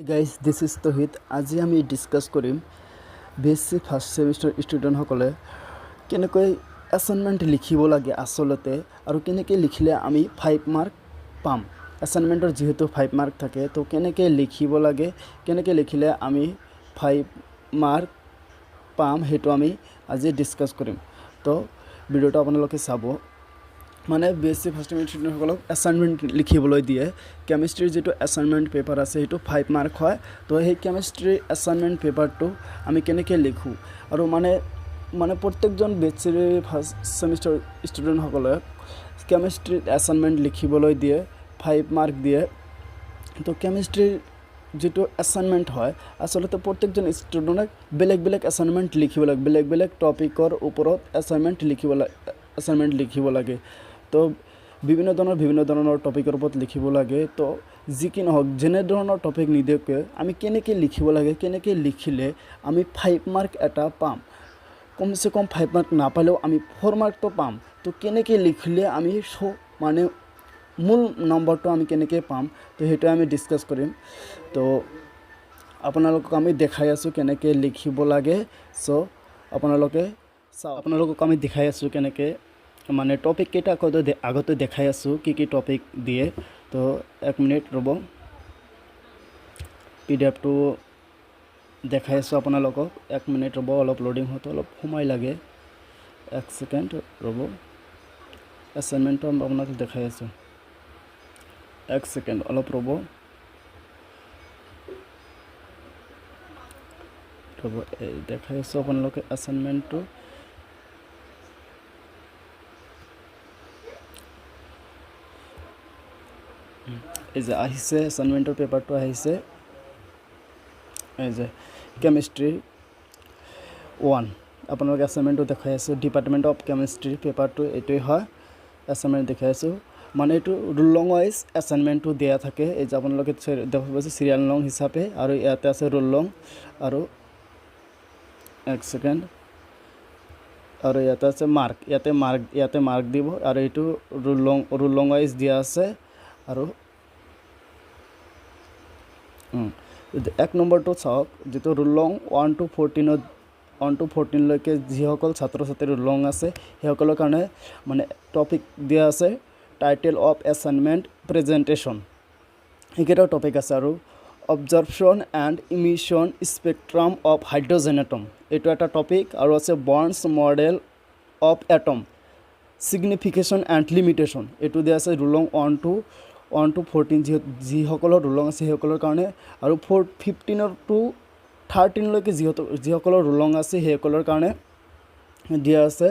Guys this is তহিদ। আজি আমি discuss কৰিম BSc ফাৰ্ষ্ট ছেমিষ্টাৰ ষ্টুডেণ্টসকলে কেনেকৈ এছাইনমেণ্ট লিখিব লাগে আচলতে, আৰু কেনেকৈ লিখিলে আমি 5 মাৰ্ক পাম। এছাইনমেণ্টৰ যিহেতু 5 মাৰ্ক থাকে, তো কেনেকৈ লিখিব লাগে, কেনেকৈ লিখিলে আমি 5 মাৰ্ক পাম, সেইটো আমি আজি ডিছকাছ কৰিম। তো ভিডিঅ'টো আপোনালোকে চাব। মানে BSc ফাৰ্ষ্ট ছেমিষ্টাৰ ষ্টুডেণ্টসকলক এছাইনমেণ্ট লিখিবলৈ দিয়ে। কেমিষ্ট্ৰিৰ যিটো এছাইনমেণ্ট পেপাৰ আছে সেইটো 5 মাৰ্ক হয়। তো সেই কেমিষ্ট্ৰিৰ এছাইনমেণ্ট পেপাৰটো আমি কেনেকৈ লিখোঁ, আৰু মানে প্ৰত্যেকজন BSc ফাৰ্ষ্ট ছেমিষ্টাৰ ষ্টুডেণ্টসকলে কেমিষ্ট্ৰিৰ এছাইনমেণ্ট লিখিবলৈ দিয়ে, 5 মাৰ্ক দিয়ে। তো কেমিষ্ট্ৰিৰ যিটো এছাইনমেণ্ট হয়, আচলতে প্ৰত্যেকজন ষ্টুডেণ্টক বেলেগ বেলেগ এছাইনমেণ্ট লিখিব লাগে, বেলেগ বেলেগ টপিকৰ ওপৰত এছাইনমেণ্ট লিখিব লাগে। তো বিভিন্ন ধৰণৰ টপিকৰ ওপৰত লিখিব লাগে। তো যি কি নহওক, যেনে ধৰণৰ টপিক নিদিয়কে আমি কেনেকৈ লিখিব লাগে, কেনেকৈ লিখিলে আমি 5 মাৰ্ক এটা পাম। কমচে কম 5 মাৰ্ক নাপালেও আমি 4 মাৰ্কটো পাম। তো কেনেকৈ লিখিলে আমি মূল নম্বৰটো আমি কেনেকৈ পাম, তো সেইটো আমি ডিছকাছ কৰিম। তো আপোনালোকক আমি দেখাই আছোঁ কেনেকৈ লিখিব লাগে। আপোনালোকক আমি দেখাই আছোঁ কেনেকৈ, মানে টপিক কেইটা আগতে দেখাই আছোঁ কি টপিক দিয়ে। তো 1 মিনিট ৰ'ব, PDF-টো দেখাই আছোঁ আপোনালোকক। 1 মিনিট ৰ'ব, অলপ লোডিং হওঁতে অলপ সময় লাগে। 1 ছেকেণ্ড ৰ'ব, এছাইনমেণ্টটো আপোনাক দেখাই আছোঁ। 1 ছেকেণ্ড অলপ ৰ'ব। দেখাই আছোঁ আপোনালোকে এছাইনমেণ্টটো। এই যে আহিছে, এছাইনমেণ্টৰ পেপাৰটো আহিছে। এই যে কেমিষ্ট্ৰি 1 আপোনালোকে এছাইনমেণ্টটো দেখাই আছোঁ। ডিপাৰ্টমেণ্ট অফ কেমিষ্ট্ৰি পেপাৰটো এইটোৱেই হয়। এছাইনমেণ্ট দেখাই আছোঁ, মানে এইটো ৰোল লং ৱাইজ এছাইনমেণ্টটো দিয়া থাকে। এই যে আপোনালোকে দেখা পাইছে চিৰিয়েল নং হিচাপে, আৰু ইয়াতে আছে ৰোল লং, আৰু 1 ছেকেণ্ড, আৰু ইয়াতে আছে মাৰ্ক। ইয়াতে মাৰ্ক দিব, আৰু এইটো ৰোল লং ৱাইজ দিয়া আছে। আৰু 1 নম্বৰটো চাওক, যিটো ৰোল লং 1 to 14লৈকে যিসকল ছাত্ৰ ছাত্ৰীৰ ৰোল লং আছে, সেইসকলৰ কাৰণে মানে টপিক দিয়া আছে টাইটেল অফ এছাইনমেণ্ট প্ৰেজেণ্টেশ্যন। এইকেইটা টপিক আছে। আৰু observation and emission spectrum of hydrogen atom, এইটো এটা টপিক। আৰু আছে Bohr's model of atom, signification and limitation, এইটো দিয়া আছে ৰোল লং 1 to 14 যিসকলৰ ৰোল লং আছে সেইসকলৰ কাৰণে। আৰু 15 to 13লৈকে যিসকলৰ ৰোল লং আছে সেইসকলৰ কাৰণে দিয়া আছে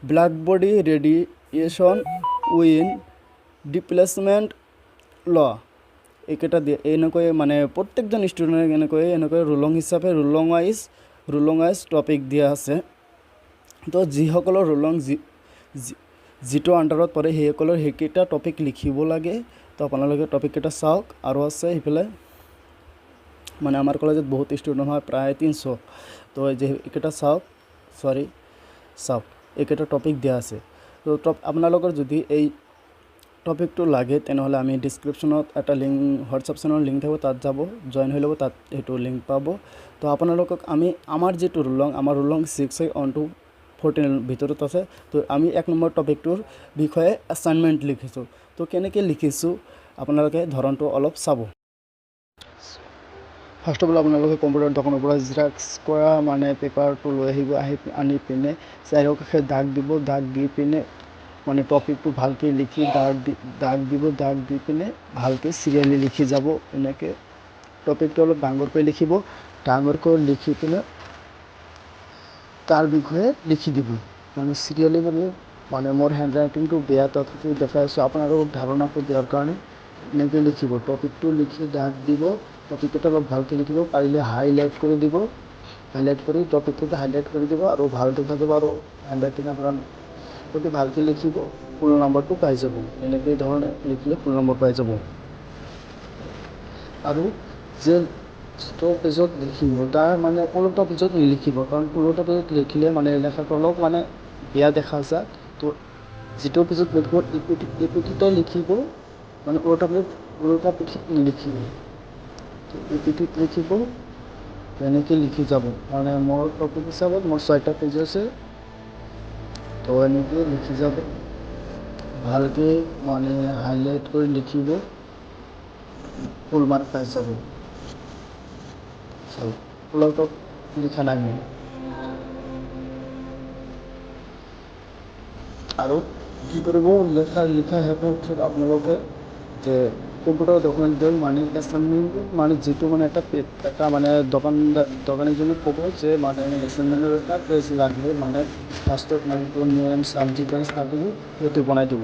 ব্লাক বডি ৰেডিয়েশ্যন উইন ডিপ্লেচমেণ্ট ল। এইকেইটা দিয়ে। এনেকৈ মানে প্ৰত্যেকজন ষ্টুডেণ্টক এনেকৈ ৰোল লং হিচাপে ৰোল লং ৱাইজ টপিক দিয়া আছে। তো যিসকলৰ ৰোল লং যিটো আণ্ডাৰত পৰে সেইসকলৰ সেইকেইটা টপিক লিখিব লাগে। তো আপোনালোকে টপিককেইটা চাওক। আৰু আছে সেইফালে, মানে আমাৰ কলেজত বহুত ষ্টুডেণ্ট হয়, প্ৰায় 300। তো যে এইকেইটা চাওক, এইকেইটা টপিক দিয়া আছে। তো আপোনালোকৰ যদি এই টপিকটো লাগে, তেনেহ'লে আমি ডিছক্ৰিপশ্যনত এটা লিংক, হোৱাটছআপ চেনেলৰ লিংক থাকিব, তাত যাব, জইন হৈ ল'ব, তাত সেইটো লিংক পাব। তো আপোনালোকক আমাৰ যিটো আমাৰ ৰোল লং 6 1 to 14 ভিতৰত আছে। তো আমি 1 নম্বৰ টপিকটোৰ বিষয়ে এছাইনমেণ্ট লিখিছোঁ। তো কেনেকৈ লিখিছোঁ আপোনালোকে ধৰণটো অলপ চাব। ফাৰ্ষ্ট অফ অল আপোনালোকে কম্পিউটাৰ দোকানৰ পৰা জেৰক্স কৰা মানে পেপাৰটো লৈ আনি পিনে চাৰিওকাষে দাগ দিব। দাগ দি পিনে মানে টপিকটো ভালকৈ লিখি দাগ দি পিনে ভালকৈ চিৰিয়েলি লিখি যাব। এনেকৈ টপিকটো অলপ ডাঙৰকৈ লিখিব। ডাঙৰকৈ লিখি পিনে তাৰ বিষয়ে লিখি দিব। মানে চিৰিয়েলি মানে মোৰ হেণ্ড ৰাইটিংটো বেয়া, তথাপিও দেখাই আছোঁ আপোনালোকক ধাৰণাটো দিয়াৰ কাৰণে। এনেকৈ লিখিব, টপিকটো লিখি দাগ দিব। টপিকটো অলপ ভালকৈ লিখিব, পাৰিলে হাইলাইট কৰি দিব। হাইলাইট কৰি টপিকটো হাইলাইট কৰি দিব, আৰু ভাল দেখা যাব। আৰু হেণ্ড ৰাইটিং আপোনাৰ যদি ভালকৈ লিখিব, ফুল নম্বৰটো পাই যাব। এনেকৈ ধৰণে লিখিলে ফুল নম্বৰ পাই যাব। আৰু যে যিটো পেজত লিখিব, তাৰ মানে কোনোটা পেজত নিলিখিব, কাৰণ কোনোটা পেজত লিখিলে মানে লেখাটো অলপ মানে বেয়া দেখা যায়। তো যিটো পেজত লিখিব এই পুথিতে লিখিব, মানে কোনোটা পেজত নিলিখিব। পিপিটিত লিখিব এনেকৈ লিখি যাব মানে মোৰ টপিক হিচাপত মোৰ 6টা পেজ আছে তো এনেকৈ লিখি যাব ভালকৈ মানে হাইলাইট কৰি লিখিব ফুল মাৰ্ক পাই যাব ফুলতো লিখা নাই মই আৰু কি কৰিব লিখা শেষ হোৱাৰ পিছত আপোনালোকে যে কম্পিউটাৰ ডকুমেণ্ট মানে এছাইনমেণ্ট মানে যিটো মানে এটা মানে দোকানীজনক ক'ব যে মানে এছাইনমেণ্টৰ এটা পেজ লাগে মানে ফাৰ্ষ্টত মানে নেম চাবজেক্ট সেইটো বনাই দিব